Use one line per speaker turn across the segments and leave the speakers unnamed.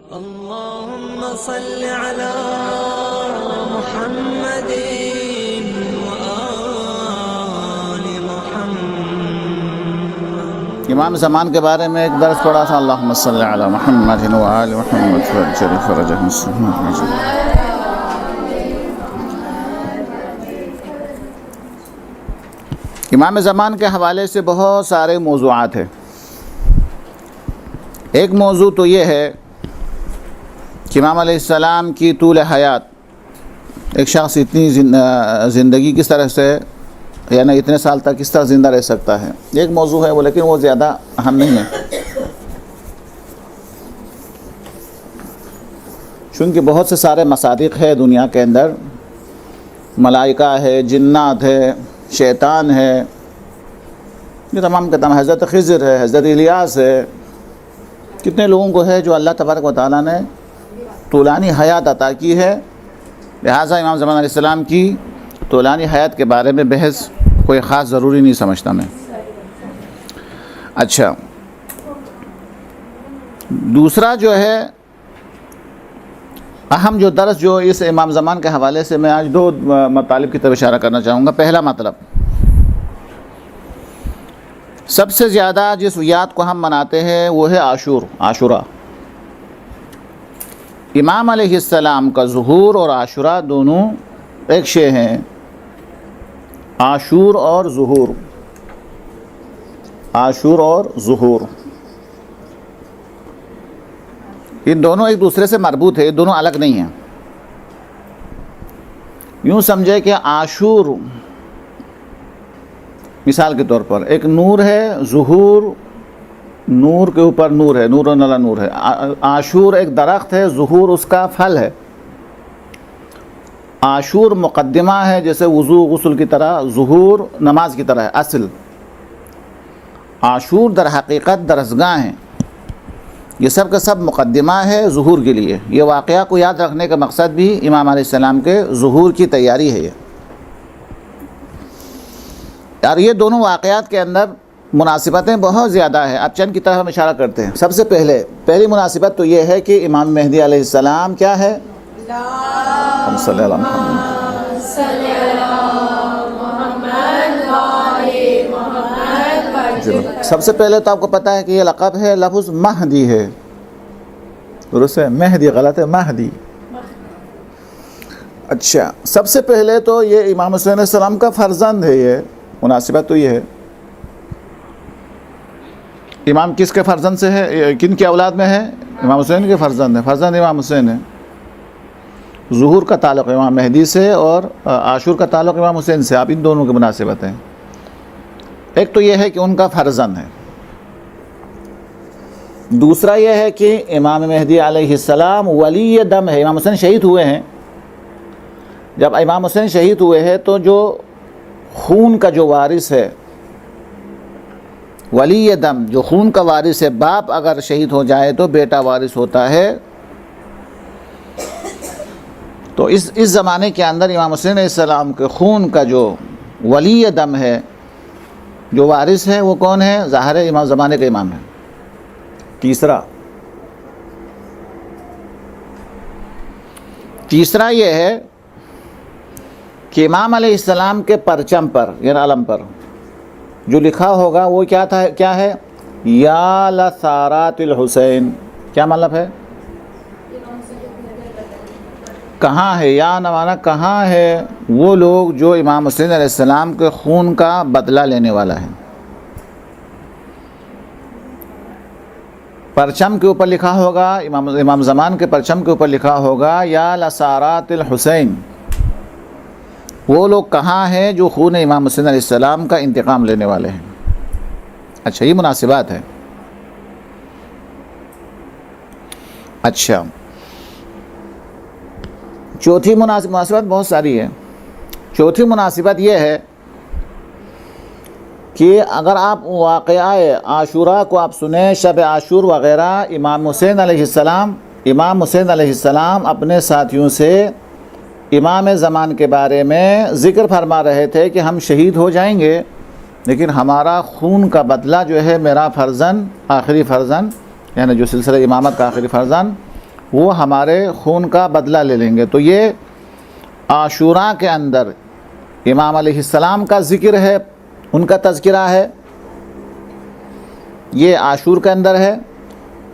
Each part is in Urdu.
اللهم صل على محمد وآل محمد.
امام زمان کے بارے میں ایک درس پڑھا تھا، اللہم صلی علی محمد وآل محمد وعجل فرجهم. امام زمان کے حوالے سے بہت سارے موضوعات ہیں. ایک موضوع تو یہ ہے کہ امام علیہ السلام کی طول حیات، ایک شخص اتنی زندگی کس طرح سے، یعنی اتنے سال تک کس طرح زندہ رہ سکتا ہے. ایک موضوع ہے وہ، لیکن وہ زیادہ اہم نہیں ہے، چونکہ بہت سے سارے مصادیق ہے دنیا کے اندر، ملائکہ ہے، جنات ہے، شیطان ہے، یہ تمام کے تمام، حضرت خضر ہے، حضرت الیاس ہے، کتنے لوگوں کو ہے جو اللہ تبارک و تعالیٰ نے طولانی حیات عطا کی ہے. لہٰذا امام زمان علیہ السلام کی طولانی حیات کے بارے میں بحث کوئی خاص ضروری نہیں سمجھتا میں. اچھا، دوسرا جو ہے اہم جو درس جو اس امام زمان کے حوالے سے میں آج دو مطالب کی طرف اشارہ کرنا چاہوں گا. پہلا مطلب، سب سے زیادہ جس یاد کو ہم مناتے ہیں وہ ہے عاشورہ. امام علیہ السلام کا ظہور اور عاشورہ دونوں ایک شے ہیں. عاشور اور ظہور، عاشور اور ظہور، ان دونوں ایک دوسرے سے مربوط ہے، دونوں الگ نہیں ہیں. یوں سمجھے کہ عاشور مثال کے طور پر ایک نور ہے، ظہور نور کے اوپر نور ہے، نور نلا نور ہے. عاشور ایک درخت ہے، ظہور اس کا پھل ہے. عاشور مقدمہ ہے، جیسے وضو غسل کی طرح، ظہور نماز کی طرح ہے اصل. عاشور در حقیقت درسگاہ ہیں، یہ سب کا سب مقدمہ ہے ظہور کے لیے. یہ واقعہ کو یاد رکھنے کا مقصد بھی امام علیہ السلام کے ظہور کی تیاری ہے. اور یہ دونوں واقعات کے اندر مناسبتیں بہت زیادہ ہیں. اب چند کی طرف ہم اشارہ کرتے ہیں. سب سے پہلی مناسبت تو یہ ہے کہ امام مہدی علیہ السلام کیا ہے؟ ہم صلی اللہ محمد. سب سے پہلے تو آپ کو پتہ ہے کہ یہ لقب ہے، لفظ مہدی ہے، درست ہے؟ مہدی غلط ہے، مہدی. اچھا، سب سے پہلے تو یہ امام حسین علیہ السلام کا فرزند ہے. یہ مناسبت تو یہ ہے. امام کس کے فرزند سے ہے، کن کی اولاد میں ہے؟ امام حسین کے فرزند ہے، فرزند امام حسین ہے. ظہور کا تعلق امام مہدی سے اور عاشور کا تعلق امام حسین سے. آپ ان دونوں کی مناسبت ہیں. ایک تو یہ ہے کہ ان کا فرزند ہے. دوسرا یہ ہے کہ امام مہدی علیہ السلام ولی دم ہے. امام حسین شہید ہوئے ہیں. جب امام حسین شہید ہوئے ہیں تو جو خون کا جو وارث ہے، ولی دم جو خون کا وارث ہے، باپ اگر شہید ہو جائے تو بیٹا وارث ہوتا ہے. تو اس زمانے کے اندر امام حسین علیہ السلام کے خون کا جو ولی دم ہے، جو وارث ہے، وہ کون ہے؟ ظاہر ہے امام زمانے کا امام ہے. تیسرا یہ ہے کہ امام علیہ السلام کے پرچم پر، یعنی علم پر جو لکھا ہوگا وہ کیا ہے؟ یا لثارات الحسین. کیا مطلب ہے؟ کہاں ہے؟ یا نوانا کہاں ہے وہ لوگ جو امام حسین علیہ السلام کے خون کا بدلہ لینے والا ہے. پرچم کے اوپر لکھا ہوگا، امام زمان کے پرچم کے اوپر لکھا ہوگا یا لثارات الحسین. وہ لوگ کہاں ہیں جو خون امام حسین علیہ السلام کا انتقام لینے والے ہیں. اچھا، یہ مناسبات ہے. اچھا، چوتھی مناسبت بہت ساری ہے. چوتھی مناسبت یہ ہے کہ اگر آپ واقعہ عاشورہ کو آپ سنیں، شب عاشور وغیرہ، امام حسین علیہ السلام اپنے ساتھیوں سے امام زمان کے بارے میں ذکر فرما رہے تھے کہ ہم شہید ہو جائیں گے، لیکن ہمارا خون کا بدلہ جو ہے، میرا فرزند، آخری فرزند، یعنی جو سلسلہ امامت کا آخری فرزند، وہ ہمارے خون کا بدلہ لے لیں گے۔ تو یہ عاشوراء کے اندر امام علیہ السلام کا ذکر ہے، ان کا تذکرہ ہے، یہ عاشور کے اندر ہے۔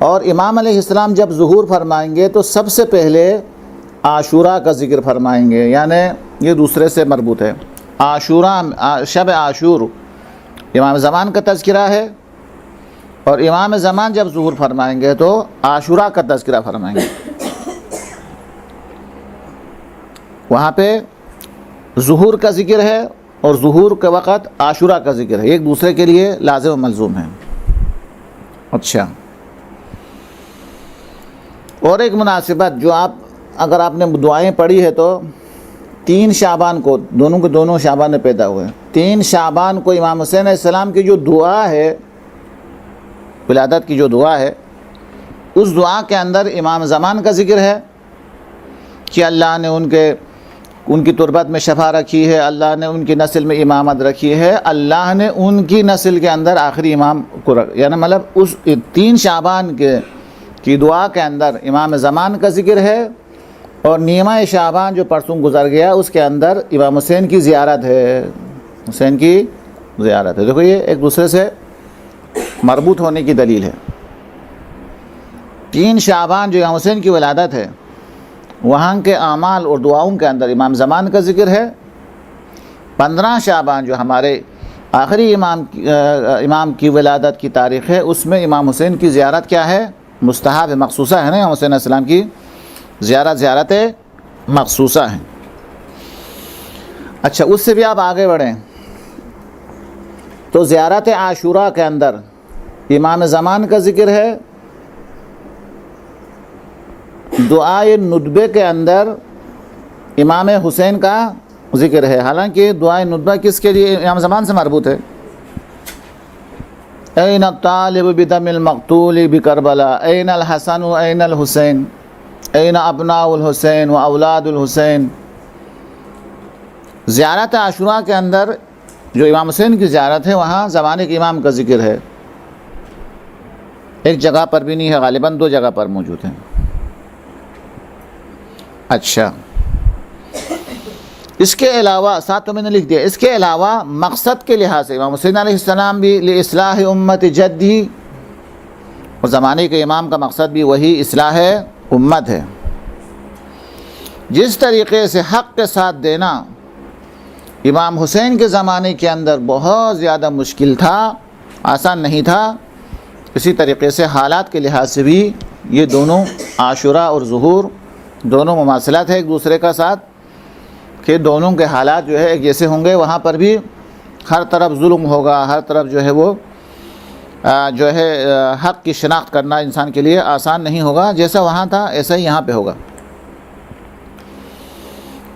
اور امام علیہ السلام جب ظہور فرمائیں گے تو سب سے پہلے عاشوراء کا ذکر فرمائیں گے، یعنی یہ دوسرے سے مربوط ہے۔ عاشوراء، شب عاشور امام زمان کا تذکرہ ہے، اور امام زمان جب ظہور فرمائیں گے تو عاشوراء کا تذکرہ فرمائیں گے۔ وہاں پہ ظہور کا ذکر ہے اور ظہور کے وقت عاشوراء کا ذکر ہے، ایک دوسرے کے لیے لازم و ملزوم ہے۔ اچھا، اور ایک مناسبت جو اگر آپ نے دعائیں پڑھی ہے تو 3 شعبان کو، دونوں کے دونوں شعبان میں پیدا ہوئے، 3 شعبان کو امام حسین علیہ السلام کی جو دعا ہے، ولادت کی جو دعا ہے، اس دعا کے اندر امام زمان کا ذکر ہے کہ اللہ نے ان کی تربت میں شفا رکھی ہے، اللہ نے ان کی نسل میں امامت رکھی ہے، اللہ نے ان کی نسل کے اندر آخری امام کو یعنی مطلب اس 3 شعبان کی دعا کے اندر امام زمان کا ذکر ہے، اور نیمہ شعبان جو پرسوں گزر گیا اس کے اندر امام حسین کی زیارت ہے، حسین کی زیارت ہے۔ دیکھو یہ ایک دوسرے سے مربوط ہونے کی دلیل ہے۔ 3 شعبان جو امام حسین کی ولادت ہے، وہاں کے اعمال اور دعاؤں کے اندر امام زمان کا ذکر ہے۔ 15 شعبان جو ہمارے آخری امام کی ولادت کی تاریخ ہے، اس میں امام حسین کی زیارت کیا ہے؟ مستحب ہے، مخصوصہ ہے نا، امام حسین علیہ السلام کی زیارت مخصوصہ ہیں۔ اچھا، اس سے بھی آپ آگے بڑھیں تو زیارت عاشوراء کے اندر امام زمان کا ذکر ہے، دعائے ندبے کے اندر امام حسین کا ذکر ہے۔ حالانکہ دعائے ندبہ کس کے لیے؟ امام زمان سے مربوط ہے۔ این الطالب بدم المقتول بکربلا، این الحسن و این الحسین، این ابناء الحسین و اولاد الحسین۔ زیارت عاشوراء کے اندر جو امام حسین کی زیارت ہے، وہاں زمانے کے امام کا ذکر ہے۔ ایک جگہ پر بھی نہیں ہے، غالباً 2 جگہ پر موجود ہیں۔ اچھا، اس کے علاوہ ساتھ تو میں نے لکھ دیا، اس کے علاوہ مقصد کے لحاظ سے امام حسین علیہ السلام بھی لإصلاح امت جدی، اور زمانے کے امام کا مقصد بھی وہی اصلاح امت ہے۔ جس طریقے سے حق کے ساتھ دینا امام حسین کے زمانے کے اندر بہت زیادہ مشکل تھا، آسان نہیں تھا، اسی طریقے سے حالات کے لحاظ سے بھی یہ دونوں عاشوراء اور ظہور دونوں مماثلت ہے ایک دوسرے کا ساتھ، کہ دونوں کے حالات جو ہے ایک جیسے ہوں گے۔ وہاں پر بھی ہر طرف ظلم ہوگا، ہر طرف جو ہے وہ حق کی شناخت کرنا انسان کے لیے آسان نہیں ہوگا، جیسا وہاں تھا ایسا ہی یہاں پہ ہوگا۔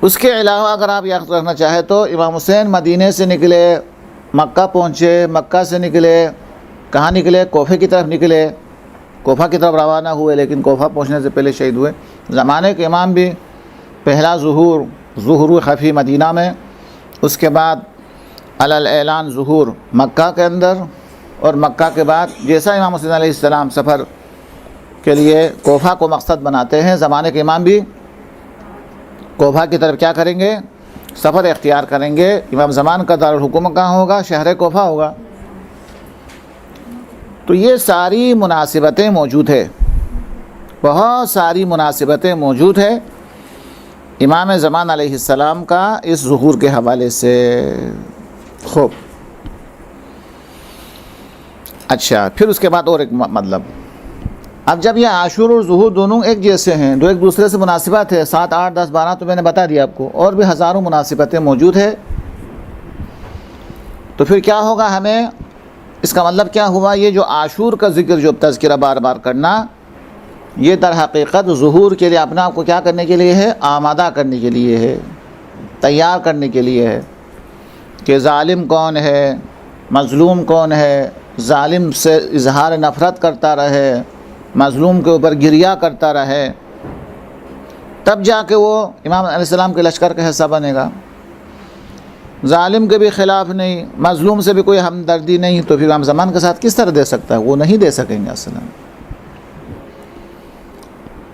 اس کے علاوہ اگر آپ یاد رکھنا چاہیں تو امام حسین مدینے سے نکلے، مکہ پہنچے، مکہ سے نکلے، کہاں نکلے؟ کوفہ کی طرف نکلے، کوفہ کی طرف روانہ ہوئے، لیکن کوفہ پہنچنے سے پہلے شہید ہوئے۔ زمانے کے امام بھی پہلا ظہور خفی مدینہ میں، اس کے بعد علی الاعلان ظہور مکہ کے اندر، اور مکہ کے بعد جیسا امام حسین علیہ السلام سفر کے لیے کوفہ کو مقصد بناتے ہیں، زمانے کے امام بھی کوفہ کی طرف کیا کریں گے؟ سفر اختیار کریں گے۔ امام زمان کا دارالحکومت کہاں ہوگا؟ شہر کوفہ ہوگا۔ تو یہ ساری مناسبتیں موجود ہے، بہت ساری مناسبتیں موجود ہے امام زمان علیہ السلام کا اس ظہور کے حوالے سے۔ خوب، اچھا، پھر اس کے بعد اور ایک مطلب، اب جب یہ عاشور اور ظہور دونوں ایک جیسے ہیں، دو ایک دوسرے سے مناسبت ہے، 7 8 10 12 تو میں نے بتا دیا آپ کو، اور بھی ہزاروں مناسبتیں موجود ہے، تو پھر کیا ہوگا؟ ہمیں اس کا مطلب کیا ہوا؟ یہ جو عاشور کا ذکر، جو تذکرہ بار بار کرنا، یہ در حقیقت ظہور کے لیے اپنا آپ کو کیا کرنے کے لیے ہے؟ آمادہ کرنے کے لیے ہے، تیار کرنے کے لیے ہے کہ ظالم کون ہے، مظلوم کون ہے، ظالم سے اظہار نفرت کرتا رہے، مظلوم کے اوپر گریہ کرتا رہے، تب جا کے وہ امام علیہ السلام کے لشکر کا حصہ بنے گا۔ ظالم کے بھی خلاف نہیں، مظلوم سے بھی کوئی ہمدردی نہیں، تو پھر امام زمان کے ساتھ کس طرح دے سکتا ہے؟ وہ نہیں دے سکیں گے اصلا۔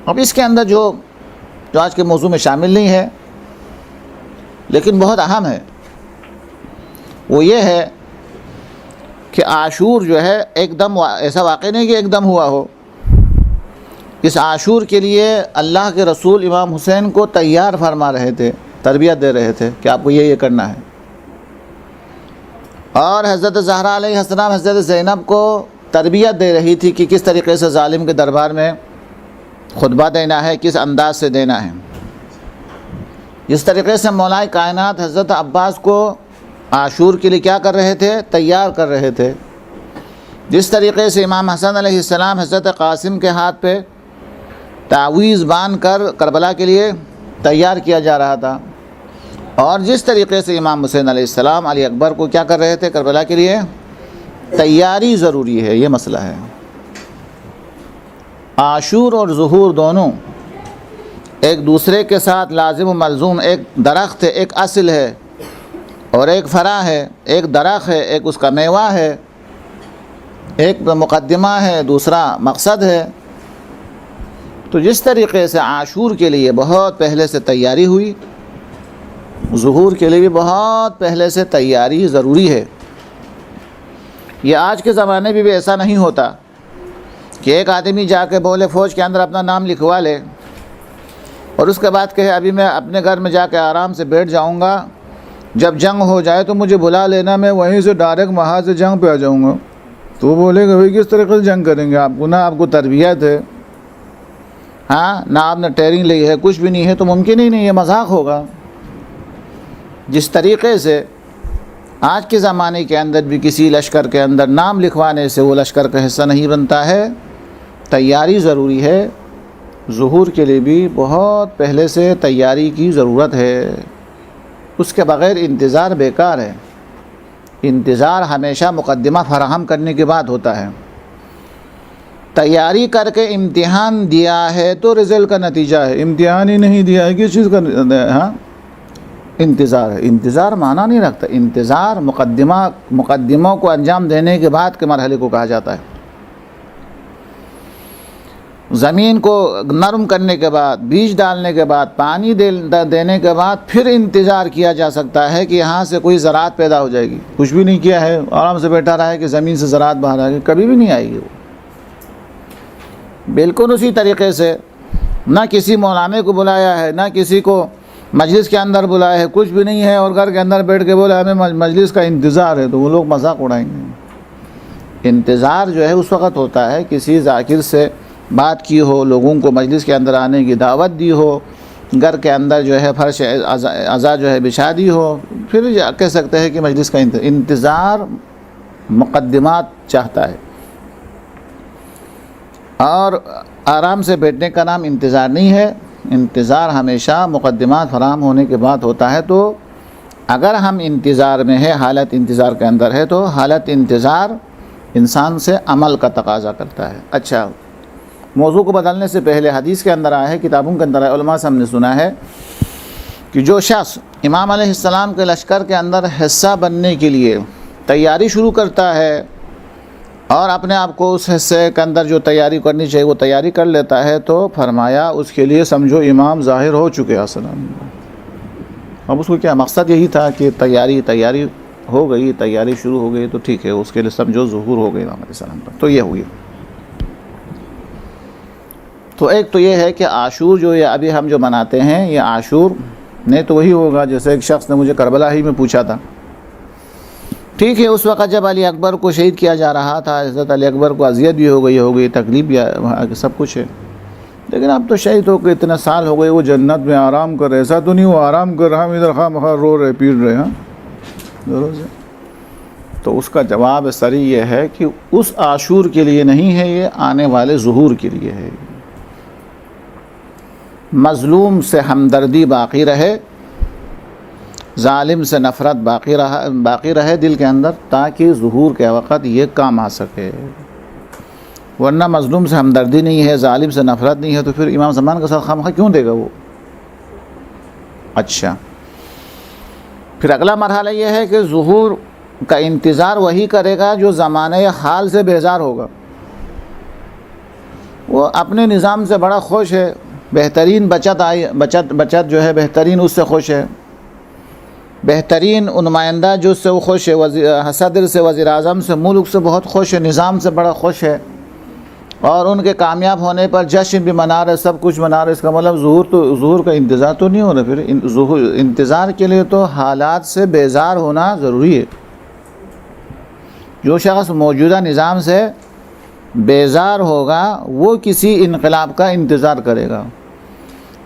اب اس کے اندر جو آج کے موضوع میں شامل نہیں ہے لیکن بہت اہم ہے، وہ یہ ہے کہ عاشور جو ہے ایک دم ایسا واقع نہیں کہ ایک دم ہوا ہو. اس عاشور کے لیے اللہ کے رسول امام حسین کو تیار فرما رہے تھے، تربیت دے رہے تھے کہ آپ کو یہ کرنا ہے. اور حضرت زہرا علیہ السلام حضرت زینب کو تربیت دے رہی تھی کہ کس طریقے سے ظالم کے دربار میں خطبہ دینا ہے، کس انداز سے دینا ہے. اس طریقے سے مولا کائنات حضرت عباس کو عاشور کے لیے کیا کر رہے تھے؟ تیار کر رہے تھے. جس طریقے سے امام حسن علیہ السلام حضرت قاسم کے ہاتھ پہ تعویذ باندھ کر کربلا کے لیے تیار کیا جا رہا تھا، اور جس طریقے سے امام حسین علیہ السلام علی اکبر کو کیا کر رہے تھے؟ کربلا کے لیے تیاری ضروری ہے. یہ مسئلہ ہے. عاشور اور ظہور دونوں ایک دوسرے کے ساتھ لازم و ملزوم، ایک درخت ہے، ایک اصل ہے اور ایک فرع ہے. ایک درخت ہے، ایک اس کا میوہ ہے، ایک مقدمہ ہے، دوسرا مقصد ہے. تو جس طریقے سے عاشور کے لیے بہت پہلے سے تیاری ہوئی، ظہور کے لیے بھی بہت پہلے سے تیاری ضروری ہے. یہ آج کے زمانے میں بھی ایسا نہیں ہوتا کہ ایک آدمی جا کے بولے فوج کے اندر اپنا نام لکھوا لے اور اس کے بعد کہے ابھی میں اپنے گھر میں جا کے آرام سے بیٹھ جاؤں گا، جب جنگ ہو جائے تو مجھے بلا لینا، میں وہیں سے ڈائریکٹ وہاں سے جنگ پہ آ جاؤں گا. تو وہ بولے کہ بھائی کس طریقے سے جنگ کریں گے؟ آپ کو نہ آپ کو تربیت ہے، ہاں، نہ آپ نے ٹریننگ لی ہے، کچھ بھی نہیں ہے، تو ممکن ہی نہیں، یہ مذاق ہوگا. جس طریقے سے آج کے زمانے کے اندر بھی کسی لشکر کے اندر نام لکھوانے سے وہ لشکر کا حصہ نہیں بنتا ہے، تیاری ضروری ہے. ظہور کے لیے بھی بہت پہلے سے تیاری کی ضرورت ہے. اس کے بغیر انتظار بیکار ہے. انتظار ہمیشہ مقدمہ فراہم کرنے کے بعد ہوتا ہے. تیاری کر کے امتحان دیا ہے تو رزلٹ کا نتیجہ ہے. امتحان ہی نہیں دیا ہے کس چیز کا؟ ہاں، انتظار ہے. انتظار معنی نہیں رکھتا. انتظار مقدموں کو انجام دینے کے بعد کے مرحلے کو کہا جاتا ہے. زمین کو نرم کرنے کے بعد، بیج ڈالنے کے بعد، پانی دینے کے بعد پھر انتظار کیا جا سکتا ہے کہ یہاں سے کوئی زراعت پیدا ہو جائے گی. کچھ بھی نہیں کیا ہے، آرام سے بیٹھا رہا ہے کہ زمین سے زراعت باہر آئے گی، کبھی بھی نہیں آئے گی. وہ بالکل اسی طریقے سے نہ کسی مولانے کو بلایا ہے، نہ کسی کو مجلس کے اندر بلایا ہے، کچھ بھی نہیں ہے، اور گھر کے اندر بیٹھ کے بولا ہمیں مجلس کا انتظار ہے، تو وہ لوگ مذاق اڑائیں گے. انتظار جو ہے اس وقت ہوتا ہے کسی ذاکر سے بات کی ہو، لوگوں کو مجلس کے اندر آنے کی دعوت دی ہو، گھر کے اندر جو ہے فرش عزا جو ہے بچھا دی ہو، پھر کہہ سکتے ہیں کہ مجلس کا انتظار مقدمات چاہتا ہے. اور آرام سے بیٹھنے کا نام انتظار نہیں ہے. انتظار ہمیشہ مقدمات فراہم ہونے کے بعد ہوتا ہے. تو اگر ہم انتظار میں ہے، حالت انتظار کے اندر ہے، تو حالت انتظار انسان سے عمل کا تقاضا کرتا ہے. اچھا، موضوع کو بدلنے سے پہلے حدیث کے اندر آیا ہے، کتابوں کے اندر آیا، علماء سے ہم نے سنا ہے کہ جو شخص امام علیہ السلام کے لشکر کے اندر حصہ بننے کے لیے تیاری شروع کرتا ہے اور اپنے آپ کو اس حصے کے اندر جو تیاری کرنی چاہیے وہ تیاری کر لیتا ہے، تو فرمایا اس کے لیے سمجھو امام ظاہر ہو چکے السلام. اب اس کو کیا مقصد یہی تھا کہ تیاری ہو گئی، تیاری شروع ہو گئی، تو ٹھیک ہے، اس کے لیے سمجھو ظہور ہو گئی امام علیہ السلام پر. تو یہ ہوئی. تو ایک تو یہ ہے کہ عاشور جو یہ ابھی ہم جو مناتے ہیں، یہ عاشور نہیں تو وہی ہوگا جیسے ایک شخص نے مجھے کربلا ہی میں پوچھا تھا. ٹھیک ہے، اس وقت جب علی اکبر کو شہید کیا جا رہا تھا، حضرت علی اکبر کو اذیت بھی ہو گئی، تکلیف بھی سب کچھ ہے، لیکن اب تو شہید ہو کے اتنے سال ہو گئے، وہ جنت میں آرام کر رہے. ایسا تو نہیں وہ آرام کر رہا، ہم ادھر خواہ مخواہ رو رہے پیٹ رہے. ہاں ضرور سے. تو اس کا جواب صریح یہ ہے کہ اس عاشور کے لیے نہیں ہے، یہ آنے والے ظہور کے لیے ہے. مظلوم سے ہمدردی باقی رہے، ظالم سے نفرت باقی رہے دل کے اندر، تاکہ ظہور کے وقت یہ کام آ سکے. ورنہ مظلوم سے ہمدردی نہیں ہے، ظالم سے نفرت نہیں ہے، تو پھر امام زمان کا ساتھ خامخواہ کیوں دے گا وہ؟ اچھا، پھر اگلا مرحلہ یہ ہے کہ ظہور کا انتظار وہی کرے گا جو زمانہ حال سے بیزار ہوگا. وہ اپنے نظام سے بڑا خوش ہے، بہترین بچت جو ہے بہترین اس سے خوش ہے، بہترین نمائندہ جو اس سے وہ خوش ہے، صدر سے، وزیر اعظم سے، ملک سے بہت خوش ہے، نظام سے بڑا خوش ہے، اور ان کے کامیاب ہونے پر جشن بھی منا رہے، سب کچھ منا رہے۔ اس کا مطلب ظہور کا انتظار تو نہیں ہو رہا۔ پھر انتظار کے لیے تو حالات سے بیزار ہونا ضروری ہے۔ جو شخص موجودہ نظام سے بیزار ہوگا وہ کسی انقلاب کا انتظار کرے گا۔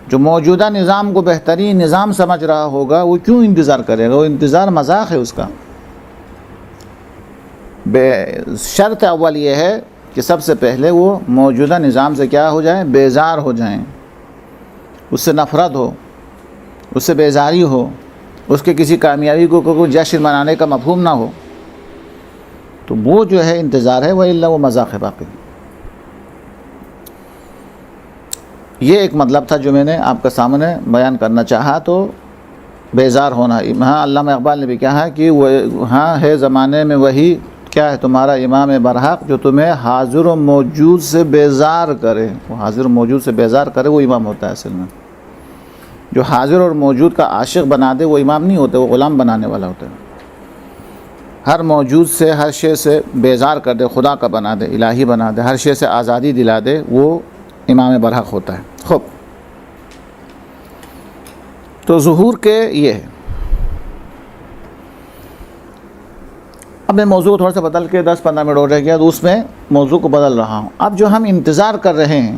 جو موجودہ نظام کو بہترین نظام سمجھ رہا ہوگا وہ کیوں انتظار کرے گا؟ وہ انتظار مذاق ہے اس کا۔ شرط اول یہ ہے کہ سب سے پہلے وہ موجودہ نظام سے کیا ہو جائیں؟ بیزار ہو جائیں، اس سے نفرت ہو، اس سے بیزاری ہو، اس کے کسی کامیابی کو کوئی جشن منانے کا مفہوم نہ ہو، تو وہ جو ہے انتظار ہے، وَإِلَّا وہ مذاق ہے باقی۔ یہ ایک مطلب تھا جو میں نے آپ کے سامنے بیان کرنا چاہا۔ تو بیزار ہونا، ہاں علامہ اقبال نے بھی کہا کہ وہ ہاں ہے زمانے میں وہی کیا ہے تمہارا امام برحق جو تمہیں حاضر و موجود سے بیزار کرے۔ وہ حاضر و موجود سے بیزار کرے وہ امام ہوتا ہے اصل میں۔ جو حاضر اور موجود کا عاشق بنا دے وہ امام نہیں ہوتا، وہ غلام بنانے والا ہوتا ہے۔ ہر موجود سے، ہر شے سے بیزار کر دے، خدا کا بنا دے، الہی بنا دے، ہر شے سے آزادی دلا دے، وہ امام برحق ہوتا ہے۔ خوب، تو ظہور کے یہ ہے۔ اب میں موضوع تھوڑا سا بدل کے 10-15 منٹ ہو رہ گیا تو اس میں موضوع کو بدل رہا ہوں۔ اب جو ہم انتظار کر رہے ہیں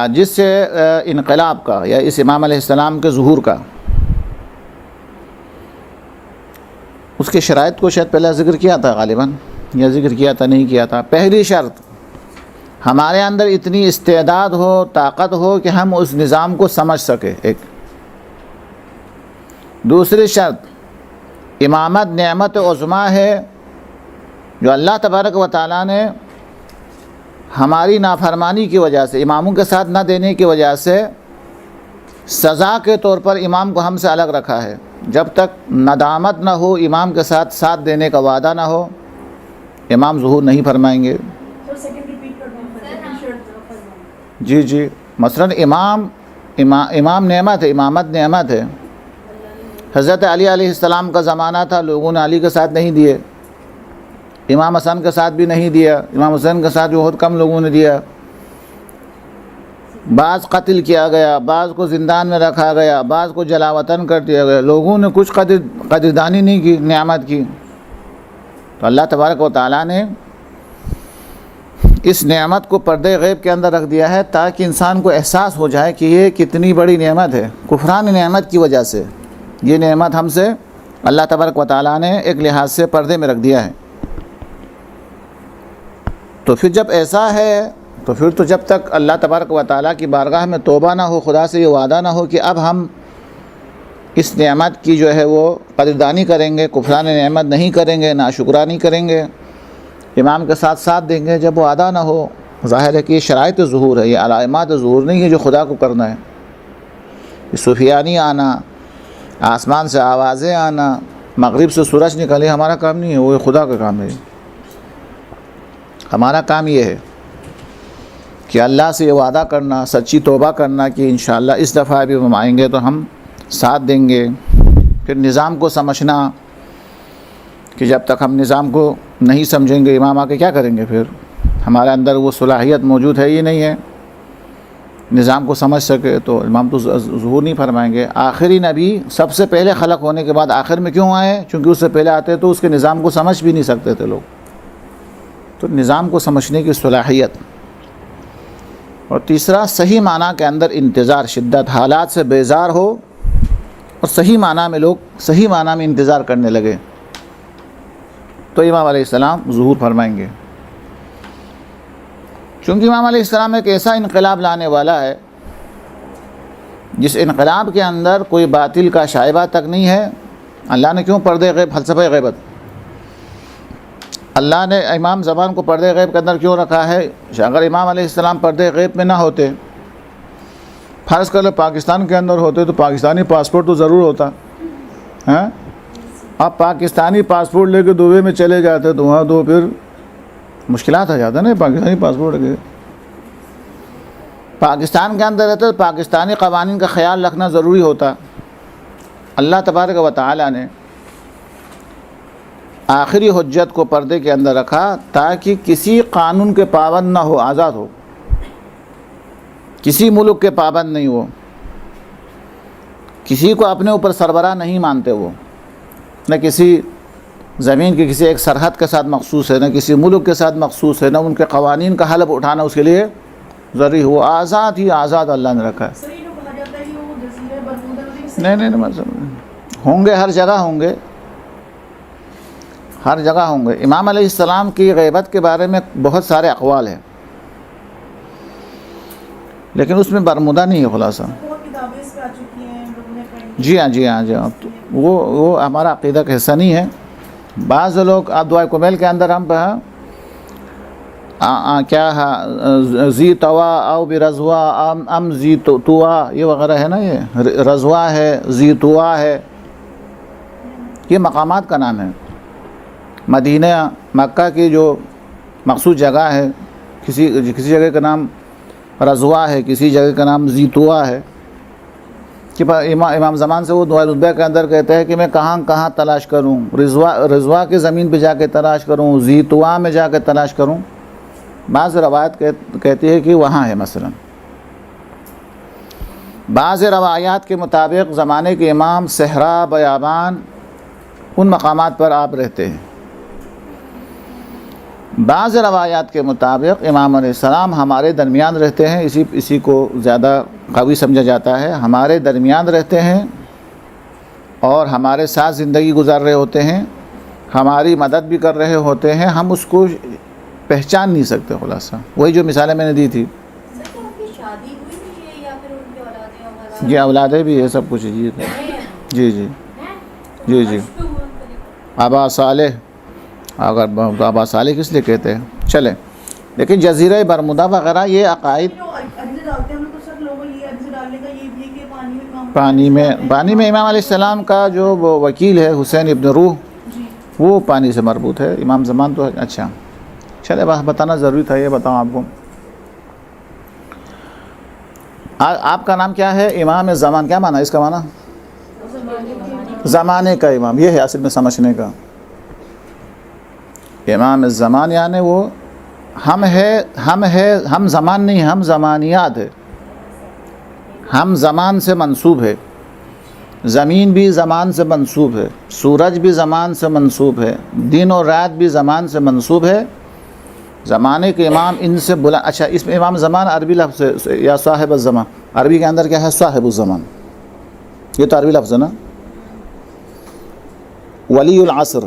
جس سے انقلاب کا یا اس امام علیہ السلام کے ظہور کا، اس کے شرائط کو شاید پہلے ذکر کیا تھا غالباً، یا ذکر کیا تھا نہیں کیا تھا۔ پہلی شرط، ہمارے اندر اتنی استعداد ہو، طاقت ہو کہ ہم اس نظام کو سمجھ سکیں، ایک۔ دوسری شرط، امامت نعمت عظمیٰ ہے جو اللہ تبارک و تعالیٰ نے ہماری نافرمانی کی وجہ سے، اماموں کے ساتھ نہ دینے کی وجہ سے سزا کے طور پر امام کو ہم سے الگ رکھا ہے۔ جب تک ندامت نہ ہو، امام کے ساتھ دینے کا وعدہ نہ ہو، امام ظہور نہیں فرمائیں گے۔ جی مثلا امام نعمت ہے، امامت نعمت ہے۔ حضرت علی علیہ السلام کا زمانہ تھا، لوگوں نے علی کے ساتھ نہیں دیے، امام حسن کے ساتھ بھی نہیں دیا، امام حسین کے ساتھ بھی بہت کم لوگوں نے دیا۔ بعض قتل کیا گیا، بعض کو زندان میں رکھا گیا، بعض کو جلا وطن کر دیا گیا، لوگوں نے کچھ قدردانی نہیں کی نعمت کی۔ تو اللہ تبارک و تعالیٰ نے اس نعمت کو پردے غیب کے اندر رکھ دیا ہے تاکہ انسان کو احساس ہو جائے کہ یہ کتنی بڑی نعمت ہے۔ کفران نعمت کی وجہ سے یہ نعمت ہم سے اللہ تبارک و تعالیٰ نے ایک لحاظ سے پردے میں رکھ دیا ہے۔ تو پھر جب ایسا ہے تو پھر تو جب تک اللہ تبارک و تعالیٰ کی بارگاہ میں توبہ نہ ہو، خدا سے یہ وعدہ نہ ہو کہ اب ہم اس نعمت کی جو ہے وہ قدردانی کریں گے، کفران نعمت نہیں کریں گے، ناشکرانی کریں گے، امام کے ساتھ دیں گے، جب وہ ادا نہ ہو، ظاہر ہے کہ یہ شرائط ظہور ہے، یہ علامات ظہور نہیں ہے جو خدا کو کرنا ہے۔ یہ صوفیانی آنا، آسمان سے آوازیں آنا، مغرب سے سورج نکلے، ہمارا کام نہیں ہے، وہ خدا کا کام ہے۔ ہمارا کام یہ ہے کہ اللہ سے یہ وعدہ کرنا، سچی توبہ کرنا کہ انشاءاللہ اس دفعہ بھی ہم آئیں گے تو ہم ساتھ دیں گے۔ پھر نظام کو سمجھنا کہ جب تک ہم نظام کو نہیں سمجھیں گے امام آ کے کیا کریں گے، پھر ہمارے اندر وہ صلاحیت موجود ہے ہی نہیں ہے نظام کو سمجھ سکے، تو امام تو ظہور نہیں فرمائیں گے۔ آخری نبی سب سے پہلے خلق ہونے کے بعد آخر میں کیوں آئے؟ چونکہ اس سے پہلے آتے تو اس کے نظام کو سمجھ بھی نہیں سکتے تھے لوگ۔ تو نظام کو سمجھنے کی صلاحیت۔ اور تیسرا، صحیح معنی کے اندر انتظار، شدت، حالات سے بیزار ہو اور صحیح معنی میں لوگ صحیح معنی میں انتظار کرنے لگے تو امام علیہ السلام ظہور فرمائیں گے۔ چونکہ امام علیہ السلام ایک ایسا انقلاب لانے والا ہے جس انقلاب کے اندر کوئی باطل کا شائبہ تک نہیں ہے۔ اللہ نے کیوں پردے غیب، فلسفہ غیبت، اللہ نے امام زمان کو پردے غیب کے اندر کیوں رکھا ہے؟ اگر امام علیہ السلام پردے غیب میں نہ ہوتے، فرض کر لو پاکستان کے اندر ہوتے تو پاکستانی پاسپورٹ تو ضرور ہوتا، آپ پاکستانی پاسپورٹ لے کے دبئی میں چلے جاتے تو وہاں تو پھر مشکلات آ جاتا ہے نا پاکستانی پاسپورٹ کے. پاکستان کے اندر رہتے تو پاکستانی قوانین کا خیال رکھنا ضروری ہوتا. اللہ تبارک و تعالی نے آخری حجت کو پردے کے اندر رکھا تاکہ کسی قانون کے پابند نہ ہو, آزاد ہو, کسی ملک کے پابند نہیں ہو, کسی کو اپنے اوپر سربراہ نہیں مانتے, وہ نہ کسی زمین کی کسی ایک سرحد کے ساتھ مخصوص ہے, نہ کسی ملک کے ساتھ مخصوص ہے, نہ ان کے قوانین کا حلف اٹھانا اس کے لیے ضروری ہو. آزاد ہی آزاد اللہ نے رکھا ہے. نہیں ہوں گے, ہر جگہ ہوں گے, ہر جگہ ہوں گے. امام علیہ السلام کی غیبت کے بارے میں بہت سارے اقوال ہیں, لیکن اس میں برمودا نہیں ہے خلاصہ. جی ہاں جی ہاں جی ہاں, وہ ہمارا عقیدہ کا حصہ نہیں ہے. بعض لوگ آپ دعائے کمیل کے اندر ہم کیا ہے زی توا او برضوا ام زی توا یہ وغیرہ ہے نا, یہ رضوا ہے, زی توا ہے, یہ مقامات کا نام ہے. مدینہ مکہ کی جو مخصوص جگہ ہے, کسی جگہ کا نام رضوا ہے, کسی جگہ کا نام زی توا ہے. کہ امام زمان سے وہ دعائے رتبہ کے اندر کہتے ہیں کہ میں کہاں کہاں تلاش کروں, رضوا کے زمین پہ جا کے تلاش کروں, زی توا میں جا کے تلاش کروں. بعض روایت کہتی ہے کہ وہاں ہے. مثلا بعض روایات کے مطابق زمانے کے امام صحرا بیابان ان مقامات پر آپ رہتے ہیں. بعض روایات کے مطابق امام علیہ السلام ہمارے درمیان رہتے ہیں. اسی کو زیادہ قوی سمجھا جاتا ہے. ہمارے درمیان رہتے ہیں اور ہمارے ساتھ زندگی گزار رہے ہوتے ہیں, ہماری مدد بھی کر رہے ہوتے ہیں. ہم اس کو پہچان نہیں سکتے. خلاصہ وہی جو مثالیں میں نے دی تھی. یہ اولادیں بھی ہے, سب کچھ. جی جی جی جی جی آبا صالح, اگر آبا صالح کس لیے کہتے ہیں. چلیں, لیکن جزیرہ برمودا وغیرہ یہ عقائد پانی میں امام علیہ السلام کا جو وکیل ہے حسین ابن روح, وہ پانی سے مربوط ہے. امام زمان تو اچھا چلے, بس بتانا ضروری تھا. یہ بتاؤں آپ کو, آپ کا نام کیا ہے؟ امام زمان. کیا معنی ہے اس کا؟ معنی زمانے کا امام. یہ ہے اصل میں سمجھنے کا. امام الزمان یعنی وہ ہم زمان نہیں, ہم زمانیات ہے. ہم زمان سے منسوب ہے. زمین بھی زمان سے منسوب ہے, سورج بھی زمان سے منسوب ہے, دن اور رات بھی زمان سے منسوب ہے. زمانے کے امام ان سے بلا. اچھا, اس میں امام زمان عربی لفظ ہے, یا صاحب الزمان. عربی کے اندر کیا ہے؟ صاحب الزمان. یہ تو عربی لفظ ہے نا. ولی العصر,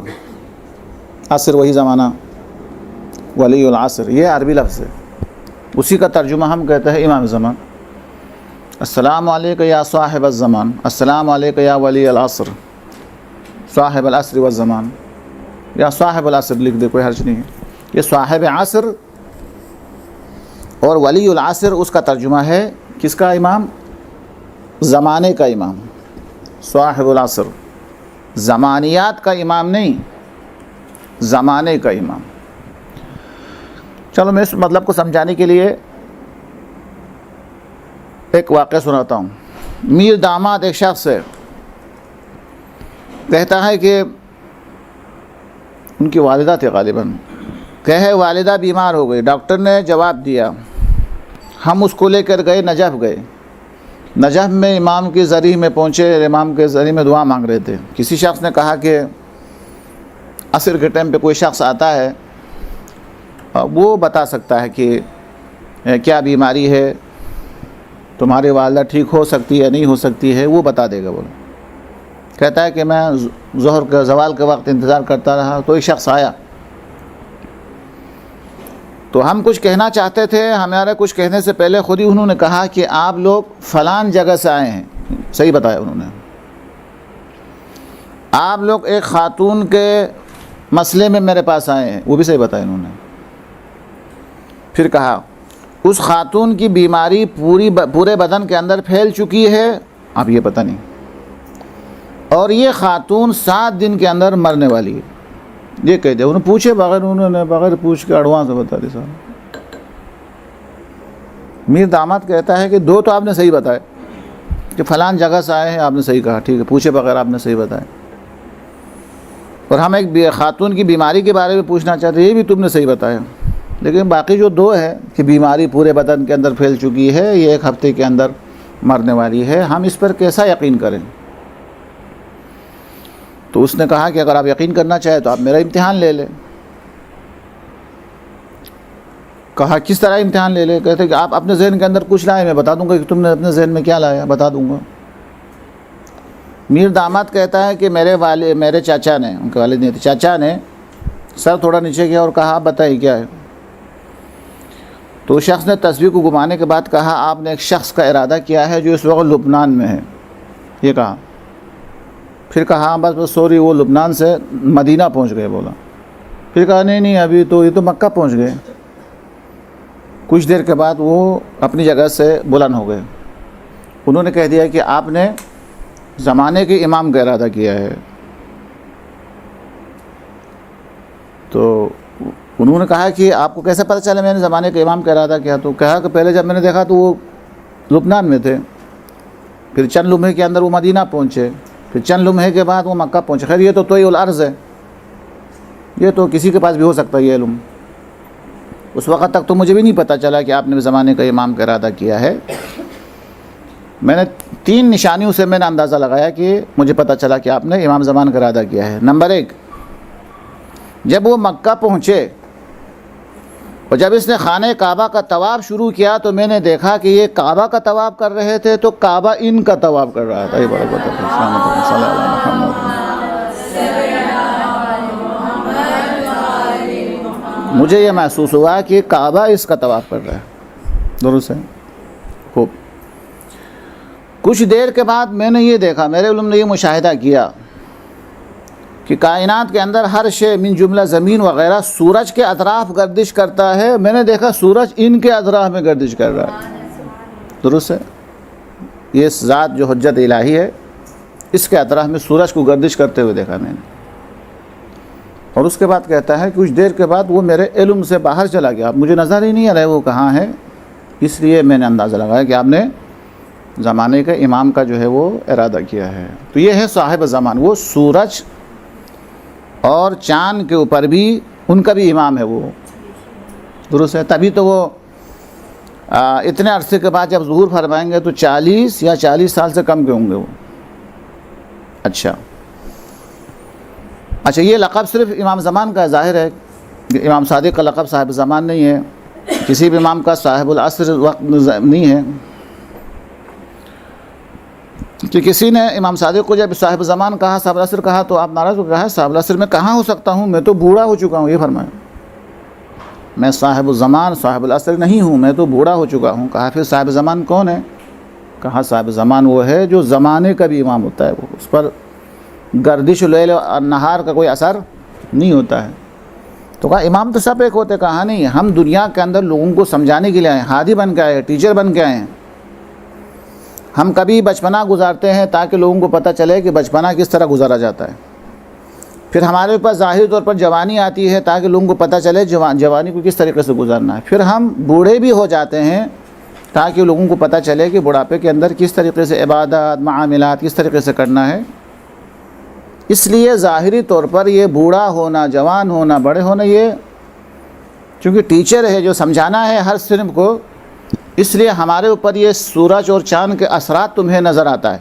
عصر وہی زمانہ, ولی العصر یہ عربی لفظ ہے. اسی کا ترجمہ ہم کہتے ہیں امام زمان. السلام علیکم یا صاحب الزمان, السلام علیکم یا ولی العصر, صاحب العصر والزمان, یا صاحب العصر لکھ دے, کوئی حرج نہیں ہے. یہ صاحب عصر اور ولی العصر اس کا ترجمہ ہے کس کا؟ امام زمانے کا امام, صاحب العصر. زمانیات کا امام نہیں, زمانے کا امام. چلو میں اس مطلب کو سمجھانے کے لیے ایک واقعہ سناتا ہوں. میر داماد ایک شخص ہے, کہتا ہے کہ ان کی والدہ تھے غالباً, کہے والدہ بیمار ہو گئی. ڈاکٹر نے جواب دیا. ہم اس کو لے کر گئے, نجف گئے. نجف میں امام کی زرعی میں پہنچے. امام کے زرعی میں دعا مانگ رہے تھے. کسی شخص نے کہا کہ عصر کے ٹائم پہ کوئی شخص آتا ہے, وہ بتا سکتا ہے کہ کیا بیماری ہے, تمہاری والدہ ٹھیک ہو سکتی ہے نہیں ہو سکتی ہے, وہ بتا دے گا. وہ کہتا ہے کہ میں ظہر کے زوال کے وقت انتظار کرتا رہا, تو ایک شخص آیا. تو ہم کچھ کہنا چاہتے تھے, ہمارے کچھ کہنے سے پہلے خود ہی انہوں نے کہا کہ آپ لوگ فلان جگہ سے آئے ہیں. صحیح بتایا انہوں نے. آپ لوگ ایک خاتون کے مسئلے میں میرے پاس آئے ہیں, وہ بھی صحیح بتایا انہوں نے. پھر کہا اس خاتون کی بیماری پورے بدن کے اندر پھیل چکی ہے, اب یہ پتہ نہیں, اور یہ خاتون 7 دن کے اندر مرنے والی ہے. یہ کہہ دیا، انہوں پوچھے بغیر، انہوں نے بغیر پوچھ کے ایڈوانس بتا دی صاحب۔ میر داماد کہتا ہے کہ دو تو آپ نے صحیح بتائے کہ فلان جگہ سے آئے ہیں، آپ نے صحیح کہا، ٹھیک ہے، پوچھے بغیر آپ نے صحیح بتایا، اور ہم ایک خاتون کی بیماری کے بارے میں پوچھنا چاہتے ہیں، یہ بھی تم نے صحیح بتایا، لیکن باقی جو دو ہے کہ بیماری پورے بدن کے اندر پھیل چکی ہے، یہ 1 ہفتے کے اندر مرنے والی ہے، ہم اس پر کیسا یقین کریں؟ تو اس نے کہا کہ اگر آپ یقین کرنا چاہیں تو آپ میرا امتحان لے لیں۔ کہا کس طرح امتحان لے لیں؟ کہتے کہ آپ اپنے ذہن کے اندر کچھ لائے، میں بتا دوں گا کہ تم نے اپنے ذہن میں کیا لایا، بتا دوں گا۔ میر داماد کہتا ہے کہ میرے چاچا نے، ان کے والد نہیں تھے، چاچا نے سر تھوڑا نیچے کیا اور کہا آپ بتائیے کیا ہے؟ تو شخص نے تصویر کو گھمانے کے بعد کہا آپ نے ایک شخص کا ارادہ کیا ہے جو اس وقت لبنان میں ہے، یہ کہا۔ پھر کہا بس سوری، وہ لبنان سے مدینہ پہنچ گئے، بولا۔ پھر کہا نہیں ابھی تو یہ تو مکہ پہنچ گئے۔ کچھ دیر کے بعد وہ اپنی جگہ سے بلند ہو گئے، انہوں نے کہہ دیا کہ آپ نے زمانے کے امام کا ارادہ کیا ہے۔ تو انہوں نے کہا کہ آپ کو کیسے پتہ چلا میں نے زمانے کے امام کا ارادہ کیا؟ تو کہا کہ پہلے جب میں نے دیکھا تو وہ لبنان میں تھے، پھر چند لمحے کے اندر وہ مدینہ پہنچے، پھر چند لمحے کے بعد وہ مکہ پہنچے۔ خیر یہ تو طویل العرض ہے، یہ تو کسی کے پاس بھی ہو سکتا ہے یہ علم، اس وقت تک تو مجھے بھی نہیں پتہ چلا کہ آپ نے زمانے کا امام کا ارادہ کیا ہے۔ میں نے 3 نشانیوں سے میں نے اندازہ لگایا کہ مجھے پتہ چلا کہ آپ نے امام زمان کا ارادہ کیا ہے۔ نمبر 1، جب وہ مکہ پہنچے اور جب اس نے خانہ کعبہ کا طواف شروع کیا تو میں نے دیکھا کہ یہ کعبہ کا طواف کر رہے تھے تو کعبہ ان کا طواف کر رہا تھا۔ مجھے یہ محسوس ہوا کہ کعبہ اس کا طواف کر رہا ہے، درست ہے، خوب۔ کچھ دیر کے بعد میں نے یہ دیکھا، میرے علم نے یہ مشاہدہ کیا کہ کائنات کے اندر ہر شے من جملہ زمین وغیرہ سورج کے اطراف گردش کرتا ہے، میں نے دیکھا سورج ان کے اطراف میں گردش کر رہا ہے، درست ہے۔ یہ ذات جو حجت الہی ہے، اس کے اطراف میں سورج کو گردش کرتے ہوئے دیکھا میں نے۔ اور اس کے بعد کہتا ہے کچھ دیر کے بعد وہ میرے علم سے باہر چلا گیا، مجھے نظر ہی نہیں آ رہا ہے وہ کہاں ہے، اس لیے میں نے اندازہ لگایا کہ آپ نے زمانے کا امام کا جو ہے وہ ارادہ کیا ہے۔ تو یہ ہے صاحب زمان، وہ سورج اور چاند کے اوپر بھی ان کا بھی امام ہے، وہ درست ہے۔ تبھی تو وہ اتنے عرصے کے بعد جب ظہور فرمائیں گے تو 40 یا 40 سال سے کم کے ہوں گے وہ۔ اچھا یہ لقب صرف امام زمان کا ظاہر ہے، امام صادق کا لقب صاحب زمان نہیں ہے، کسی بھی امام کا صاحب العصر وقت نہیں ہے۔ کہ کسی نے امام صادق کو جب صاحب زمان کہا، صاحب العصر کہا تو آپ ناراض ہو کہا صاحب العصر میں کہاں ہو سکتا ہوں، میں تو بوڑھا ہو چکا ہوں، یہ فرمایا، میں صاحب الزمان صاحب العصر نہیں ہوں، میں تو بوڑھا ہو چکا ہوں۔ کہا پھر صاحب زمان کون ہے؟ کہا صاحب زمان وہ ہے جو زمانے کا بھی امام ہوتا ہے، وہ اس پر گردش لیل اور نہار کا کوئی اثر نہیں ہوتا ہے۔ تو کہا امام تو سب ایک ہوتے، کہا نہیں، ہم دنیا کے اندر لوگوں کو سمجھانے کے لیے آئے ہیں، ہادی بن کے آئے ہیں، ٹیچر بن کے آئے ہیں۔ ہم کبھی بچپنا گزارتے ہیں تاکہ لوگوں کو پتہ چلے کہ بچپنا کس طرح گزارا جاتا ہے، پھر ہمارے اوپر ظاہری طور پر جوانی آتی ہے تاکہ لوگوں کو پتہ چلے جوانی کو کس طریقے سے گزارنا ہے، پھر ہم بوڑھے بھی ہو جاتے ہیں تاکہ لوگوں کو پتہ چلے کہ بڑھاپے کے اندر کس طریقے سے عبادات معاملات کس طریقے سے کرنا ہے۔ اس لیے ظاہری طور پر یہ بوڑھا ہونا، جوان ہونا، بڑے ہونا، یہ چونکہ ٹیچر ہے جو سمجھانا ہے ہر صنف کو، اس لیے ہمارے اوپر یہ سورج اور چاند کے اثرات تمہیں نظر آتا ہے،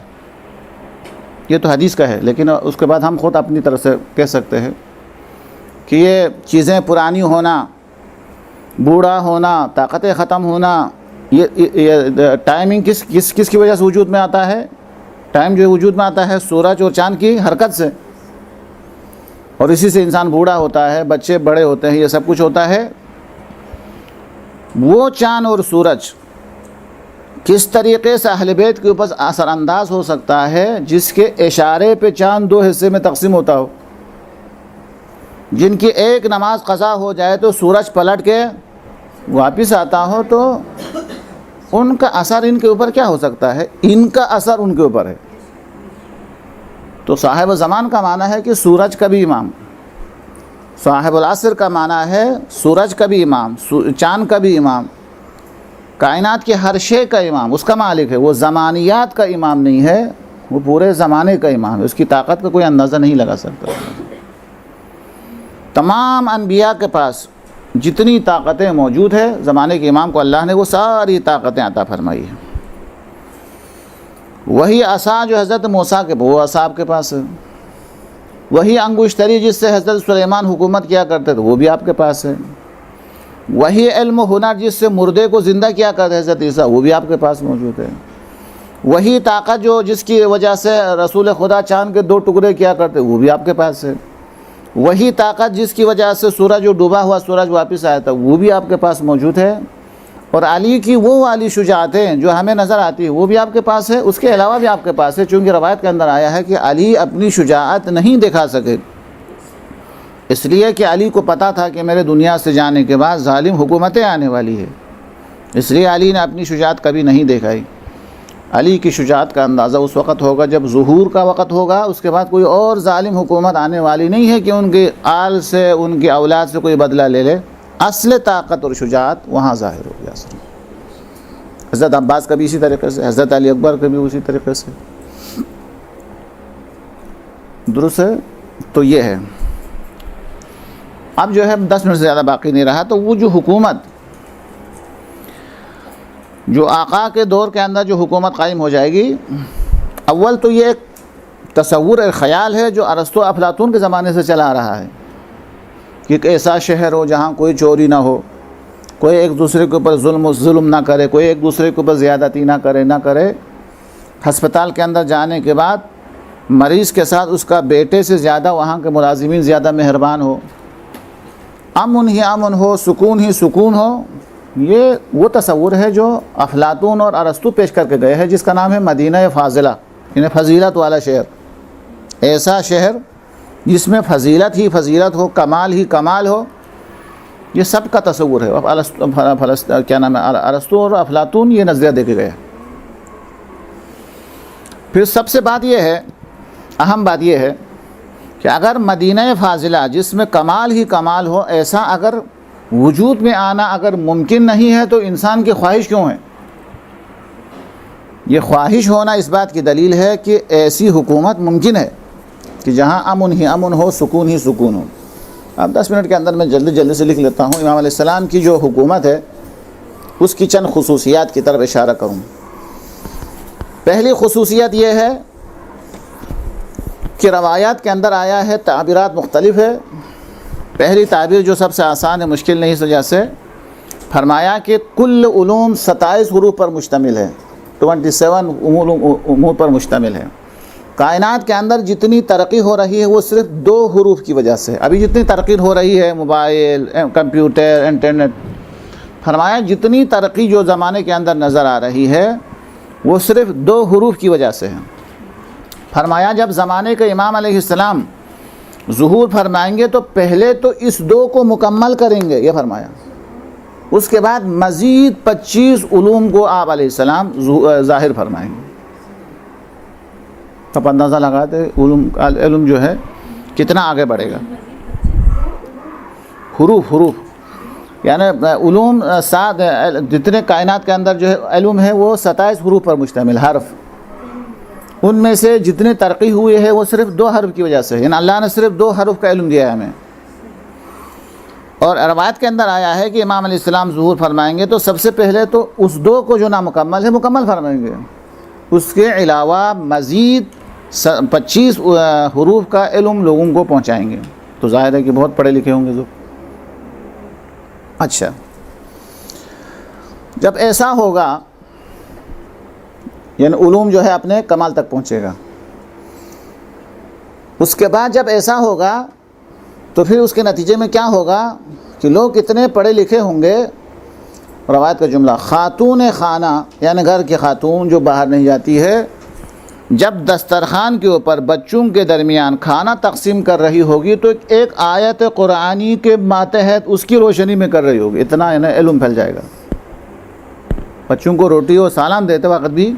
یہ تو حدیث کا ہے، لیکن اس کے بعد ہم خود اپنی طرف سے کہہ سکتے ہیں کہ یہ چیزیں پرانی ہونا، بوڑھا ہونا، طاقتیں ختم ہونا، یہ ٹائمنگ کس کی وجہ سے وجود میں آتا ہے؟ ٹائم جو وجود میں آتا ہے سورج اور چاند کی حرکت سے، اور اسی سے انسان بوڑھا ہوتا ہے، بچے بڑے ہوتے ہیں، یہ سب کچھ ہوتا ہے۔ وہ چاند اور سورج کس طریقے سے اہل بیت کے اوپر اثر انداز ہو سکتا ہے جس کے اشارے پہ چاند 2 حصے میں تقسیم ہوتا ہو، جن کی ایک نماز قضا ہو جائے تو سورج پلٹ کے واپس آتا ہو، تو ان کا اثر ان کے اوپر کیا ہو سکتا ہے؟ ان کا اثر ان کے اوپر ہے۔ تو صاحب زمان کا معنی ہے کہ سورج کا بھی امام، صاحب العصر کا معنی ہے سورج کا بھی امام، چاند کا بھی امام، کائنات کے ہر شے کا امام، اس کا مالک ہے۔ وہ زمانیات کا امام نہیں ہے، وہ پورے زمانے کا امام ہے، اس کی طاقت کا کوئی اندازہ نہیں لگا سکتا۔ تمام انبیاء کے پاس جتنی طاقتیں موجود ہیں، زمانے کے امام کو اللہ نے وہ ساری طاقتیں عطا فرمائی ہیں۔ وہی عصا جو حضرت موسیٰ کے وہ عصا آپ کے پاس ہے، وہی انگشتری جس سے حضرت سلیمان حکومت کیا کرتے تھے وہ بھی آپ کے پاس ہے، وہی علم و ہنر جس سے مردے کو زندہ کیا کرتے حضرت عیسیٰ وہ بھی آپ کے پاس موجود ہے، وہی طاقت جس کی وجہ سے رسول خدا چاند کے 2 ٹکڑے کیا کرتے وہ بھی آپ کے پاس ہے، وہی طاقت جس کی وجہ سے سورج جو ڈوبا ہوا سورج واپس آیا تھا وہ بھی آپ کے پاس موجود ہے، اور علی کی وہ والی شجاعتیں جو ہمیں نظر آتی ہے وہ بھی آپ کے پاس ہے، اس کے علاوہ بھی آپ کے پاس ہے، چونکہ روایت کے اندر آیا ہے کہ علی اپنی شجاعت نہیں دکھا سکے، اس لیے کہ علی کو پتہ تھا کہ میرے دنیا سے جانے کے بعد ظالم حکومتیں آنے والی ہے، اس لیے علی نے اپنی شجاعت کبھی نہیں دکھائی۔ علی کی شجاعت کا اندازہ اس وقت ہوگا جب ظہور کا وقت ہوگا، اس کے بعد کوئی اور ظالم حکومت آنے والی نہیں ہے کہ ان کے آل سے ان کی اولاد سے کوئی بدلہ لے لے، اصل طاقت اور شجاعت وہاں ظاہر ہو گیا۔ حضرت عباس کا بھی اسی طریقے سے، حضرت علی اکبر کا بھی اسی طریقے سے، درست ہے۔ تو یہ ہے، اب جو ہے 10 منٹ سے زیادہ باقی نہیں رہا، تو وہ جو حکومت جو آقا کے دور کے اندر جو حکومت قائم ہو جائے گی، اول تو یہ ایک تصور ایک خیال ہے جو ارسطو افلاطون کے زمانے سے چلا آ رہا ہے کہ ایک ایسا شہر ہو جہاں کوئی چوری نہ ہو، کوئی ایک دوسرے کے اوپر ظلم نہ کرے، کوئی ایک دوسرے کے اوپر زیادتی نہ کرے، ہسپتال کے اندر جانے کے بعد مریض کے ساتھ اس کا بیٹے سے زیادہ وہاں کے ملازمین زیادہ مہربان ہو، امن ہی امن ہو، سکون ہی سکون ہو۔ یہ وہ تصور ہے جو افلاطون اور ارسطو پیش کر کے گئے ہیں، جس کا نام ہے مدینہ فاضلہ، یعنی فضیلت والا شہر، ایسا شہر جس میں فضیلت ہی فضیلت ہو، کمال ہی کمال ہو، یہ سب کا تصور ہے۔ ارسطو اور افلاطون یہ نظریہ دے کے گئے۔ پھر سب سے بات یہ ہے، اہم بات یہ ہے کہ اگر مدینہ فاضلہ جس میں کمال ہی کمال ہو، ایسا اگر وجود میں آنا اگر ممکن نہیں ہے تو انسان کی خواہش کیوں ہے؟ یہ خواہش ہونا اس بات کی دلیل ہے کہ ایسی حکومت ممکن ہے کہ جہاں امن ہی امن ہو، سکون ہی سکون ہو۔ اب 10 منٹ کے اندر میں جلدی سے لکھ لیتا ہوں۔ امام علیہ السلام کی جو حکومت ہے اس کی چند خصوصیات کی طرف اشارہ کروں۔ پہلی خصوصیت یہ ہے کہ روایات کے اندر آیا ہے، تعبیرات مختلف ہے۔ پہلی تعبیر جو سب سے آسان ہے، مشکل نہیں، اس وجہ سے فرمایا کہ کل علوم 27 حروف پر مشتمل ہے، 27 امور پر مشتمل ہے۔ کائنات کے اندر جتنی ترقی ہو رہی ہے وہ صرف 2 حروف کی وجہ سے۔ ابھی جتنی ترقی ہو رہی ہے، موبائل، کمپیوٹر، انٹرنیٹ، فرمایا جتنی ترقی جو زمانے کے اندر نظر آ رہی ہے وہ صرف 2 حروف کی وجہ سے ہے۔ فرمایا جب زمانے کے امام علیہ السلام ظہور فرمائیں گے تو پہلے تو اس 2 کو مکمل کریں گے، یہ فرمایا، اس کے بعد مزید 25 علوم کو آپ علیہ السلام ظاہر فرمائیں گے۔ اب اندازہ لگاتے علم جو ہے کتنا آگے بڑھے گا۔ حروف یعنی علوم 7 جتنے کائنات کے اندر جو ہے علم ہے وہ 27 حروف پر مشتمل، حرف، ان میں سے جتنے ترقی ہوئی ہے وہ صرف 2 حرف کی وجہ سے، یعنی اللہ نے صرف 2 حرف کا علم دیا ہے ہمیں۔ اور روایت کے اندر آیا ہے کہ امام علیہ السلام ظہور فرمائیں گے تو سب سے پہلے تو اس 2 کو جو نامکمل ہے مکمل فرمائیں گے، اس کے علاوہ مزید 25 حروف کا علم لوگوں کو پہنچائیں گے۔ تو ظاہر ہے کہ بہت پڑھے لکھے ہوں گے لوگ۔ اچھا، جب ایسا ہوگا یعنی علوم جو ہے اپنے کمال تک پہنچے گا، اس کے بعد جب ایسا ہوگا تو پھر اس کے نتیجے میں کیا ہوگا کہ لوگ اتنے پڑھے لکھے ہوں گے۔ روایت کا جملہ، خاتون خانہ یعنی گھر کی خاتون جو باہر نہیں جاتی ہے، جب دسترخوان کے اوپر بچوں کے درمیان کھانا تقسیم کر رہی ہوگی تو ایک آیت قرآنی کے ماتحت اس کی روشنی میں کر رہی ہوگی، اتنا علم پھیل جائے گا۔ بچوں کو روٹی اور سالن دیتے وقت بھی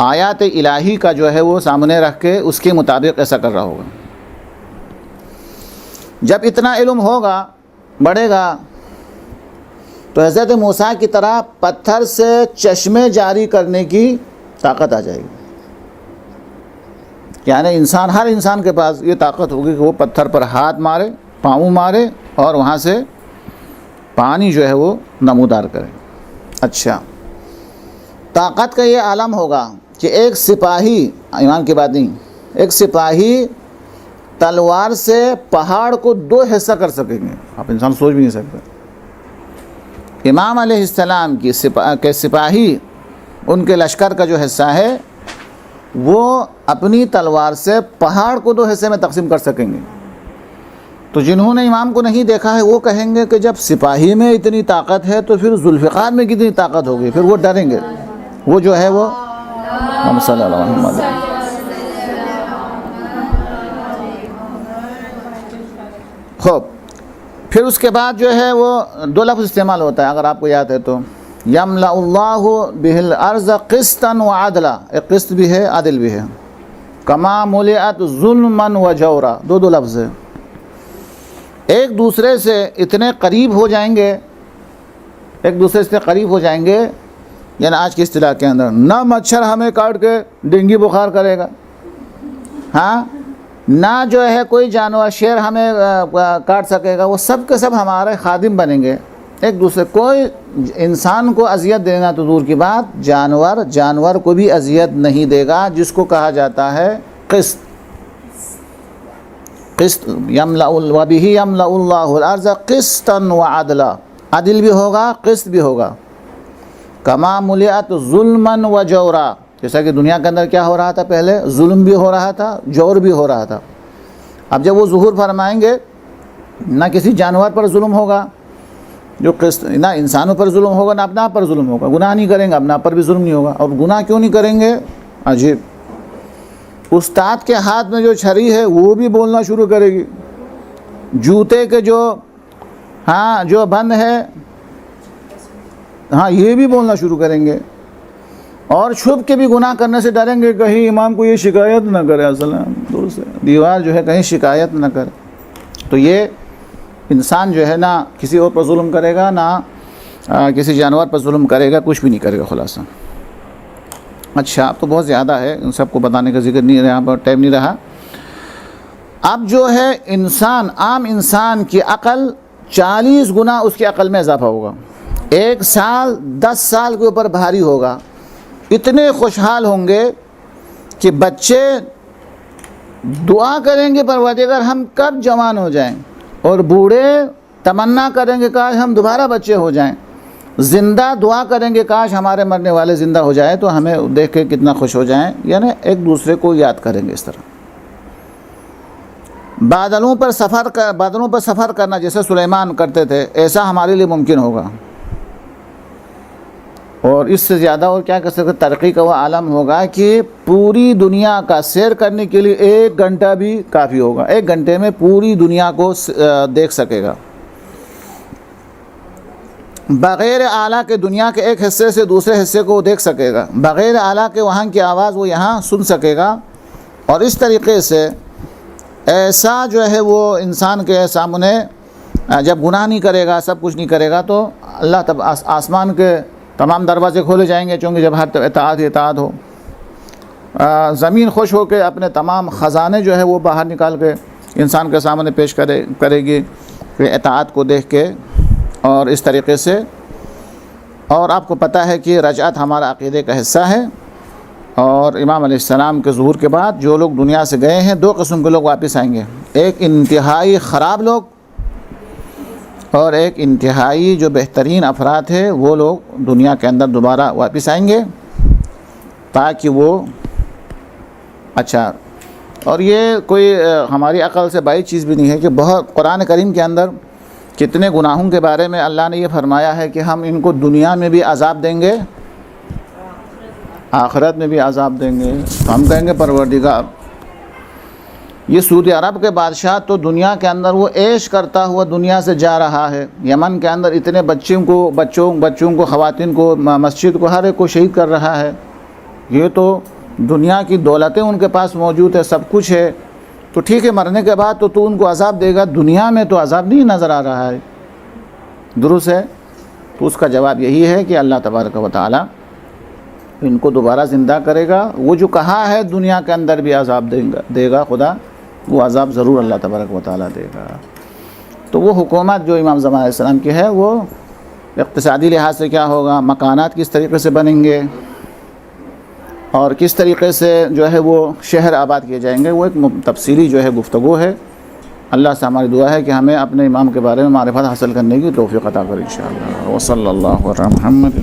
آیات الہی کا جو ہے وہ سامنے رکھ کے اس کے مطابق ایسا کر رہا ہوگا۔ جب اتنا علم ہوگا، بڑھے گا، تو حضرت موسیٰ کی طرح پتھر سے چشمے جاری کرنے کی طاقت آ جائے گی. یعنی ہر انسان کے پاس یہ طاقت ہوگی کہ وہ پتھر پر ہاتھ مارے، پاؤں مارے اور وہاں سے پانی جو ہے وہ نمودار کرے. اچھا، طاقت کا یہ عالم ہوگا کہ ایک سپاہی، ایمان کی بات نہیں، ایک سپاہی تلوار سے پہاڑ کو 2 حصہ کر سکیں گے. آپ انسان سوچ بھی نہیں سکتے. امام علیہ السلام کے سپاہی، ان کے لشکر کا جو حصہ ہے وہ اپنی تلوار سے پہاڑ کو 2 حصے میں تقسیم کر سکیں گے. تو جنہوں نے امام کو نہیں دیکھا ہے وہ کہیں گے کہ جب سپاہی میں اتنی طاقت ہے تو پھر ذوالفقار میں کتنی طاقت ہوگی. پھر وہ ڈریں گے. وہ جو ہے وہ صلی اللہ علیہ وسلم. خوب، پھر اس کے بعد جو ہے وہ 2 لفظ استعمال ہوتا ہے اگر آپ کو یاد ہے تو، یملأ اللہ بہ الارض قسطا وعدلا، ایک قسط بھی ہے، عدل بھی ہے. کما ملئت ظلما وجورا، 2 لفظ ہے. ایک دوسرے سے اتنے قریب ہو جائیں گے، ایک دوسرے سے قریب ہو جائیں گے، یعنی آج کی اصطلاح کے اندر نہ مچھر ہمیں کاٹ کے ڈینگی بخار کرے گا، ہاں، نہ جو ہے کوئی جانور شیر ہمیں کاٹ سکے گا. وہ سب کے سب ہمارے خادم بنیں گے. ایک دوسرے، کوئی انسان کو اذیت دینا تو دور کی بات، جانور کو بھی اذیت نہیں دے گا، جس کو کہا جاتا ہے قسط. قسط وَبِهِ يَمْلَأُ اللَّهُ الْأَرْضَ قِسْطًا وَعَدْلًا، عدل بھی ہوگا، قسط بھی ہوگا. کما ملئت ظلما وجورا، جیسا کہ دنیا کے اندر کیا ہو رہا تھا، پہلے ظلم بھی ہو رہا تھا، جور بھی ہو رہا تھا. اب جب وہ ظہور فرمائیں گے، نہ کسی جانور پر ظلم ہوگا جو قسط، نہ انسانوں پر ظلم ہوگا، نہ اپنا پر ظلم ہوگا. گناہ نہیں کریں گے، اپنا پر بھی ظلم نہیں ہوگا. اور گناہ کیوں نہیں کریں گے؟ عجیب، استاد کے ہاتھ میں جو چھری ہے وہ بھی بولنا شروع کرے گی. جوتے کے جو بند ہے، یہ بھی بولنا شروع کریں گے. اور چھپ کے بھی گناہ کرنے سے ڈریں گے، کہیں امام کو یہ شکایت نہ کرے، اصل دور سے دیوار جو ہے کہیں شکایت نہ کرے. تو یہ انسان جو ہے نہ کسی اور پر ظلم کرے گا، نہ کسی جانور پر ظلم کرے گا، کچھ بھی نہیں کرے گا. خلاصہ اچھا، اب تو بہت زیادہ ہے، ان سب کو بتانے کا ذکر نہیں رہا، پر ٹائم نہیں رہا. اب جو ہے عام انسان کی عقل 40 گنا اس کی عقل میں اضافہ ہوگا. 1 سال 10 سال کے اوپر بھاری ہوگا. اتنے خوشحال ہوں گے کہ بچے دعا کریں گے پروردگار ہم کب جوان ہو جائیں، اور بوڑھے تمنا کریں گے کاش ہم دوبارہ بچے ہو جائیں. زندہ دعا کریں گے کاش ہمارے مرنے والے زندہ ہو جائیں تو ہمیں دیکھ کے کتنا خوش ہو جائیں. یعنی ایک دوسرے کو یاد کریں گے اس طرح. بادلوں پر سفر کرنا جیسے سلیمان کرتے تھے، ایسا ہمارے لیے ممکن ہوگا. اور اس سے زیادہ اور کیا کر سکتے، ترقی کا وہ عالم ہوگا کہ پوری دنیا کا سیر کرنے کے لیے 1 گھنٹہ بھی کافی ہوگا. 1 گھنٹے میں پوری دنیا کو دیکھ سکے گا، بغیر آلہ کے دنیا کے ایک حصے سے دوسرے حصے کو دیکھ سکے گا، بغیر آلہ کے وہاں کی آواز وہ یہاں سن سکے گا. اور اس طریقے سے ایسا جو ہے وہ انسان کے سامنے جب گناہ نہیں کرے گا، سب کچھ نہیں کرے گا، تو اللہ تب آسمان کے تمام دروازے کھولے جائیں گے، چونکہ جب ہر اطاعت ہو. زمین خوش ہو کے اپنے تمام خزانے جو ہے وہ باہر نکال کے انسان کے سامنے پیش کرے گی کہ اطاعت کو دیکھ کے. اور اس طریقے سے، اور آپ کو پتہ ہے کہ رجعت ہمارا عقیدے کا حصہ ہے. اور امام علیہ السلام کے ظہور کے بعد جو لوگ دنیا سے گئے ہیں، 2 قسم کے لوگ واپس آئیں گے. ایک انتہائی خراب لوگ، اور ایک انتہائی جو بہترین افراد ہیں وہ لوگ دنیا کے اندر دوبارہ واپس آئیں گے، تاکہ وہ اچھا. اور یہ کوئی ہماری عقل سے بعید چیز بھی نہیں ہے کہ بہت قرآن کریم کے اندر کتنے گناہوں کے بارے میں اللہ نے یہ فرمایا ہے کہ ہم ان کو دنیا میں بھی عذاب دیں گے، آخرت میں بھی عذاب دیں گے. تو ہم کہیں گے پروردگار، یہ سعودی عرب کے بادشاہ تو دنیا کے اندر وہ عیش کرتا ہوا دنیا سے جا رہا ہے. یمن کے اندر اتنے بچوں کو خواتین کو مسجد کو ہر ایک کو شہید کر رہا ہے. یہ تو دنیا کی دولتیں ان کے پاس موجود ہے، سب کچھ ہے، تو ٹھیک ہے مرنے کے بعد تو ان کو عذاب دے گا، دنیا میں تو عذاب نہیں نظر آ رہا ہے، درست ہے؟ تو اس کا جواب یہی ہے کہ اللہ تبارک و تعالی ان کو دوبارہ زندہ کرے گا. وہ جو کہا ہے دنیا کے اندر بھی عذاب دے گا خدا، وہ عذاب ضرور اللہ تبارک و تعالی دے گا. تو وہ حکومت جو امام زمان علیہ السلام کی ہے، وہ اقتصادی لحاظ سے کیا ہوگا، مکانات کس طریقے سے بنیں گے اور کس طریقے سے جو ہے وہ شہر آباد کیے جائیں گے، وہ ایک تفصیلی جو ہے گفتگو ہے. اللہ سے ہماری دعا ہے کہ ہمیں اپنے امام کے بارے میں معرفت حاصل کرنے کی توفیق عطا کرے انشاءاللہ. وصلی اللہ علی محمد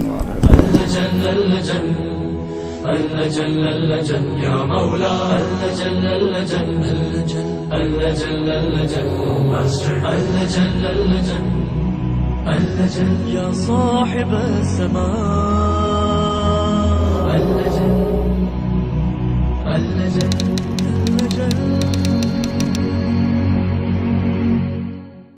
يا مولاي يا صاحب السماء